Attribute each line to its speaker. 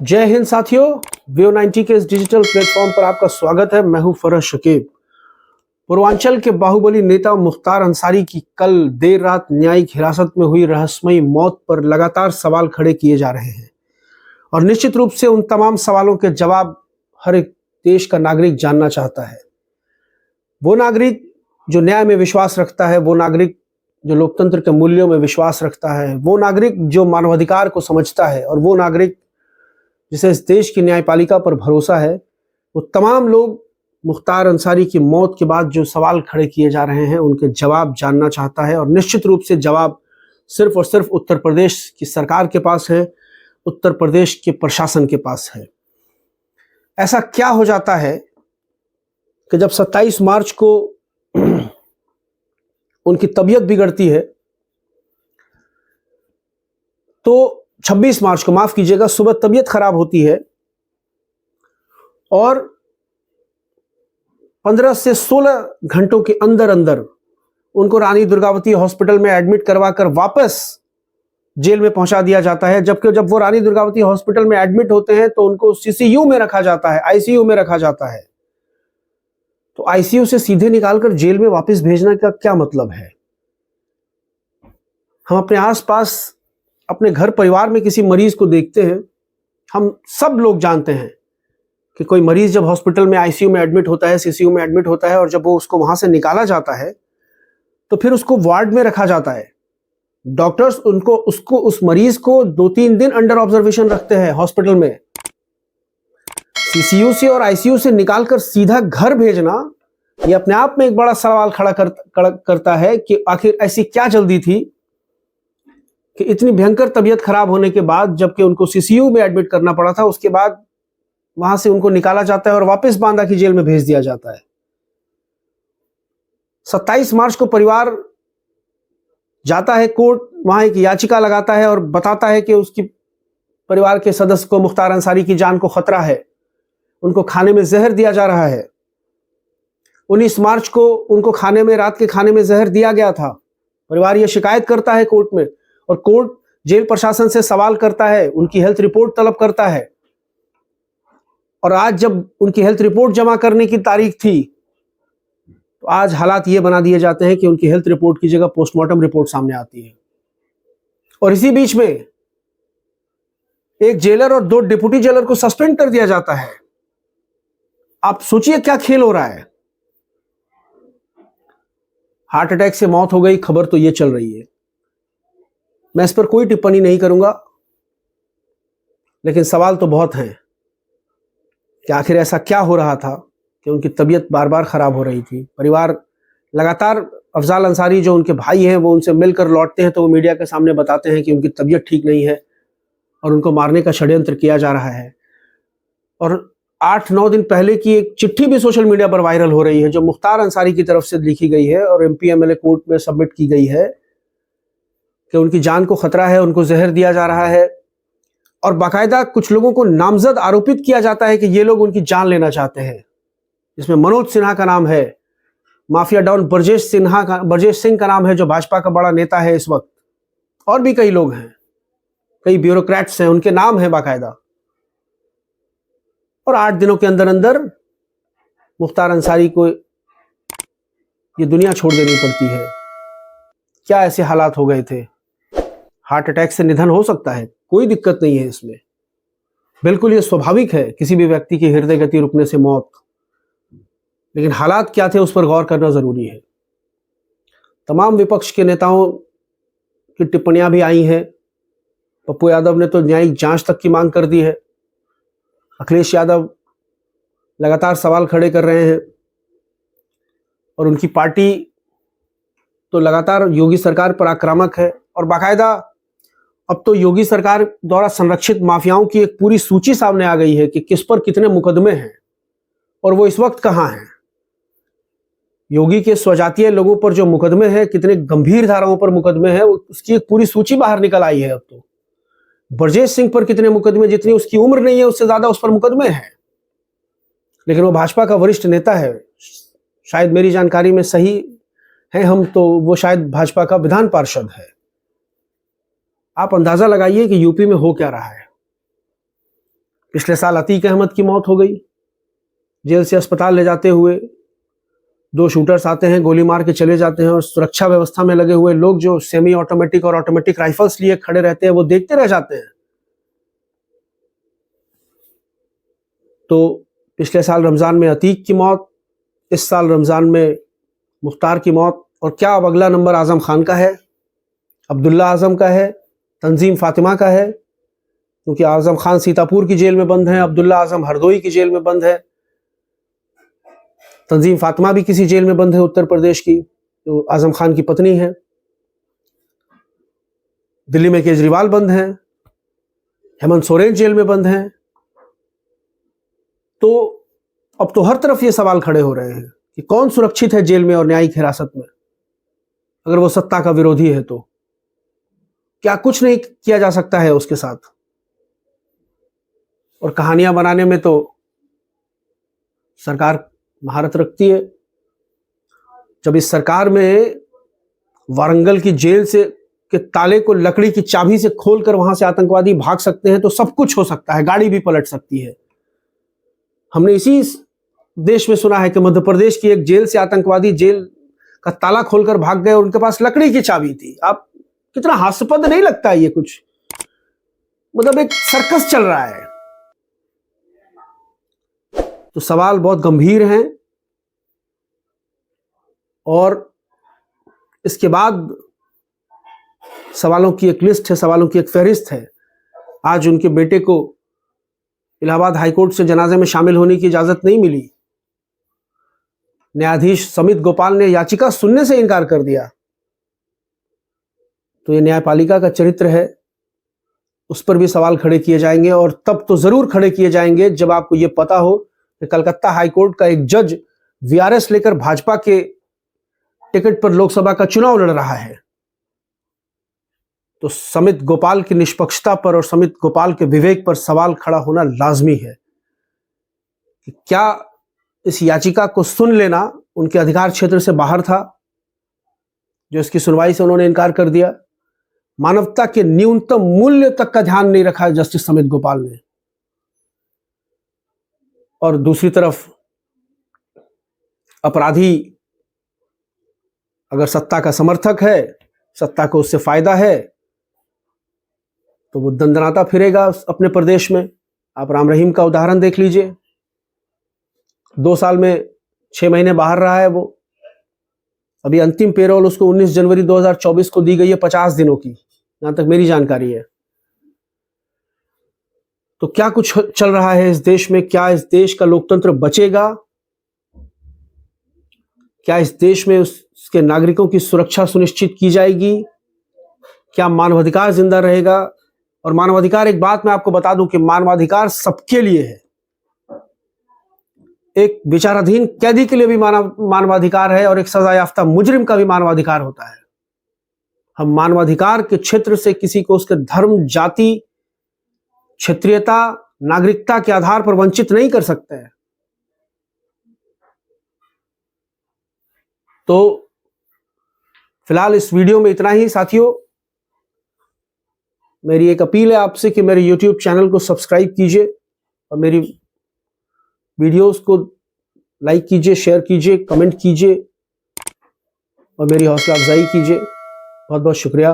Speaker 1: जय हिंद साथियों, वीओ 90 के इस डिजिटल प्लेटफॉर्म पर आपका स्वागत है। मैं हूं फरहद शकीब। पूर्वांचल के बाहुबली नेता मुख्तार अंसारी की कल देर रात न्यायिक हिरासत में हुई रहस्यमयी मौत पर लगातार सवाल खड़े किए जा रहे हैं और निश्चित रूप से उन तमाम सवालों के जवाब हर एक देश का नागरिक जानना चाहता है। वो नागरिक जो न्याय में विश्वास रखता है, वो नागरिक जो लोकतंत्र के मूल्यों में विश्वास रखता है, वो नागरिक जो मानवाधिकार को समझता है और वो नागरिक जिसे इस देश की न्यायपालिका पर भरोसा है, वो तमाम लोग मुख्तार अंसारी की मौत के बाद जो सवाल खड़े किए जा रहे हैं उनके जवाब जानना चाहता है। और निश्चित रूप से जवाब सिर्फ और सिर्फ उत्तर प्रदेश की सरकार के पास है, उत्तर प्रदेश के प्रशासन के पास है। ऐसा क्या हो जाता है कि जब 27 मार्च को उनकी तबीयत बिगड़ती है तो 26 मार्च को, माफ कीजिएगा, सुबह तबीयत खराब होती है और 15 से 16 घंटों के अंदर अंदर उनको रानी दुर्गावती हॉस्पिटल में एडमिट करवाकर वापस जेल में पहुंचा दिया जाता है। जबकि जब वो रानी दुर्गावती हॉस्पिटल में एडमिट होते हैं तो उनको सीसीयू में रखा जाता है, आईसीयू में रखा जाता है। तो आईसीयू से सीधे निकालकर जेल में वापस भेजने का क्या मतलब है? हम अपने आसपास अपने घर परिवार में किसी मरीज को देखते हैं, हम सब लोग जानते हैं कि कोई मरीज जब हॉस्पिटल में आईसीयू में एडमिट होता है, सीसीयू में एडमिट होता है और जब वो उसको वहां से निकाला जाता है तो फिर उसको वार्ड में रखा जाता है। डॉक्टर्स उस मरीज को 2-3 दिन अंडर ऑब्जर्वेशन रखते हैं हॉस्पिटल में। सीसीयू से और आईसीयू से निकालकर सीधा घर भेजना ये अपने आप में एक बड़ा सवाल खड़ा करता है कि आखिर ऐसी क्या जल्दी थी कि इतनी भयंकर तबीयत खराब होने के बाद, जबकि उनको सीसीयू में एडमिट करना पड़ा था, उसके बाद वहां से उनको निकाला जाता है और वापस बांदा की जेल में भेज दिया जाता है। 27 मार्च को परिवार जाता है कोर्ट, वहां एक याचिका लगाता है और बताता है कि उसकी परिवार के सदस्य को, मुख्तार अंसारी की जान को खतरा है, उनको खाने में जहर दिया जा रहा है। 19 मार्च को उनको खाने में, रात के खाने में जहर दिया गया था। परिवार यह शिकायत करता है कोर्ट में और कोर्ट जेल प्रशासन से सवाल करता है, उनकी हेल्थ रिपोर्ट तलब करता है। और आज जब उनकी हेल्थ रिपोर्ट जमा करने की तारीख थी तो आज हालात ये बना दिए जाते हैं कि उनकी हेल्थ रिपोर्ट की जगह पोस्टमार्टम रिपोर्ट सामने आती है। और इसी बीच में एक जेलर और 2 डिप्टी जेलर को सस्पेंड कर दिया जाता है। आप सोचिए क्या खेल हो रहा है। हार्ट अटैक से मौत हो गई, खबर तो ये चल रही है। मैं इस पर कोई टिप्पणी नहीं करूंगा, लेकिन सवाल तो बहुत हैं कि आखिर ऐसा क्या हो रहा था कि उनकी तबीयत बार बार खराब हो रही थी। परिवार लगातार, अफजाल अंसारी जो उनके भाई हैं, वो उनसे मिलकर लौटते हैं तो वो मीडिया के सामने बताते हैं कि उनकी तबीयत ठीक नहीं है और उनको मारने का षड्यंत्र किया जा रहा है। और 8-9 दिन पहले की एक चिट्ठी भी सोशल मीडिया पर वायरल हो रही है जो मुख्तार अंसारी की तरफ से लिखी गई है और एमपी एमएलए कोर्ट में सबमिट की गई है कि उनकी जान को खतरा है, उनको जहर दिया जा रहा है। और बाकायदा कुछ लोगों को नामजद आरोपित किया जाता है कि ये लोग उनकी जान लेना चाहते हैं। इसमें मनोज सिन्हा का नाम है, माफिया डॉन ब्रजेश सिंह का नाम है जो भाजपा का बड़ा नेता है इस वक्त, और भी कई लोग हैं, कई ब्यूरोक्रेट्स हैं, उनके नाम है बाकायदा। और 8 दिनों के अंदर अंदर मुख्तार अंसारी को ये दुनिया छोड़ देनी पड़ती है। क्या ऐसे हालात हो गए थे? हार्ट अटैक से निधन हो सकता है, कोई दिक्कत नहीं है इसमें, बिल्कुल ये स्वाभाविक है किसी भी व्यक्ति की हृदय गति रुकने से मौत। लेकिन हालात क्या थे उस पर गौर करना जरूरी है। तमाम विपक्ष के नेताओं की टिप्पणियां भी आई हैं। पप्पू यादव ने तो न्यायिक जांच तक की मांग कर दी है। अखिलेश यादव लगातार सवाल खड़े कर रहे हैं और उनकी पार्टी तो लगातार योगी सरकार पर आक्रामक है। और बाकायदा अब तो योगी सरकार द्वारा संरक्षित माफियाओं की एक पूरी सूची सामने आ गई है कि किस पर कितने मुकदमे हैं और वो इस वक्त कहां हैं। योगी के स्वजातीय लोगों पर जो मुकदमे हैं, कितने गंभीर धाराओं पर मुकदमे हैं, उसकी एक पूरी सूची बाहर निकल आई है। अब तो ब्रजेश सिंह पर कितने मुकदमे, जितनी उसकी उम्र नहीं है उससे ज्यादा उस पर मुकदमे हैं। लेकिन वो भाजपा का वरिष्ठ नेता है, शायद मेरी जानकारी में सही है हम तो वो शायद भाजपा का विधान पार्षद है। आप अंदाजा लगाइए कि यूपी में हो क्या रहा है। पिछले साल अतीक अहमद की मौत हो गई, जेल से अस्पताल ले जाते हुए 2 शूटर्स आते हैं, गोली मार के चले जाते हैं और सुरक्षा व्यवस्था में लगे हुए लोग जो सेमी ऑटोमेटिक और ऑटोमेटिक राइफल्स लिए खड़े रहते हैं वो देखते रह जाते हैं। तो पिछले साल रमज़ान में अतीक की मौत, इस साल रमज़ान में मुख्तार की मौत, और क्या अब अगला नंबर आज़म खान का है, अब्दुल्ला आज़म का है, तंजीम फातिमा का है, क्योंकि आज़म खान सीतापुर की जेल में बंद है, अब्दुल्ला आज़म हरदोई की जेल में बंद है, तंजीम फातिमा भी किसी जेल में बंद है उत्तर प्रदेश की, जो आज़म खान की पत्नी है। दिल्ली में केजरीवाल बंद हैं, हेमंत सोरेन जेल में बंद हैं। तो अब तो हर तरफ ये सवाल खड़े हो रहे हैं कि कौन सुरक्षित है जेल में और न्यायिक हिरासत में। अगर वो सत्ता का विरोधी है तो क्या कुछ नहीं किया जा सकता है उसके साथ? और कहानियां बनाने में तो सरकार महारत रखती है। जब इस सरकार में वारंगल की जेल से के ताले को लकड़ी की चाबी से खोलकर वहां से आतंकवादी भाग सकते हैं तो सब कुछ हो सकता है, गाड़ी भी पलट सकती है। हमने इसी देश में सुना है कि मध्य प्रदेश की एक जेल से आतंकवादी जेल का ताला खोलकर भाग गए और उनके पास लकड़ी की चाबी थी। आप कितना हास्यास्पद नहीं लगता है ये? कुछ मतलब एक सर्कस चल रहा है। तो सवाल बहुत गंभीर हैं और इसके बाद सवालों की एक लिस्ट है, सवालों की एक फहरिस्त है। आज उनके बेटे को इलाहाबाद हाईकोर्ट से जनाजे में शामिल होने की इजाजत नहीं मिली। न्यायाधीश समित गोपाल ने याचिका सुनने से इनकार कर दिया। तो ये न्यायपालिका का चरित्र है, उस पर भी सवाल खड़े किए जाएंगे और तब तो जरूर खड़े किए जाएंगे जब आपको ये पता हो कि कलकत्ता हाईकोर्ट का एक जज वीआरएस लेकर भाजपा के टिकट पर लोकसभा का चुनाव लड़ रहा है। तो समित गोपाल की निष्पक्षता पर और समित गोपाल के विवेक पर सवाल खड़ा होना लाजमी है कि क्या इस याचिका को सुन लेना उनके अधिकार क्षेत्र से बाहर था, जो इसकी सुनवाई से उन्होंने इनकार कर दिया। मानवता के न्यूनतम मूल्य तक का ध्यान नहीं रखा जस्टिस समित गोपाल ने। और दूसरी तरफ अपराधी अगर सत्ता का समर्थक है, सत्ता को उससे फायदा है, तो वो दंदनाता फिरेगा अपने प्रदेश में। आप राम रहीम का उदाहरण देख लीजिए, 2 साल में 6 महीने बाहर रहा है वो। अभी अंतिम पेरोल उसको 19 जनवरी 2024 को दी गई है 50 दिनों की, जहां तक मेरी जानकारी है। तो क्या कुछ चल रहा है इस देश में? क्या इस देश का लोकतंत्र बचेगा? क्या इस देश में उसके नागरिकों की सुरक्षा सुनिश्चित की जाएगी? क्या मानवाधिकार जिंदा रहेगा? और मानवाधिकार, एक बात मैं आपको बता दूं कि मानवाधिकार सबके लिए है। एक विचाराधीन कैदी के लिए भी मानवाधिकार है और एक सजा याफ्ता मुजरिम का भी मानवाधिकार होता है। हम मानवाधिकार के क्षेत्र से किसी को उसके धर्म, जाति, क्षेत्रीयता, नागरिकता के आधार पर वंचित नहीं कर सकते हैं। तो फिलहाल इस वीडियो में इतना ही साथियों। मेरी एक अपील है आपसे कि मेरे YouTube चैनल को सब्सक्राइब कीजिए और मेरी वीडियोस को लाइक कीजिए, शेयर कीजिए, कमेंट कीजिए और मेरी हौसला अफजाई कीजिए। बहुत बहुत शुक्रिया।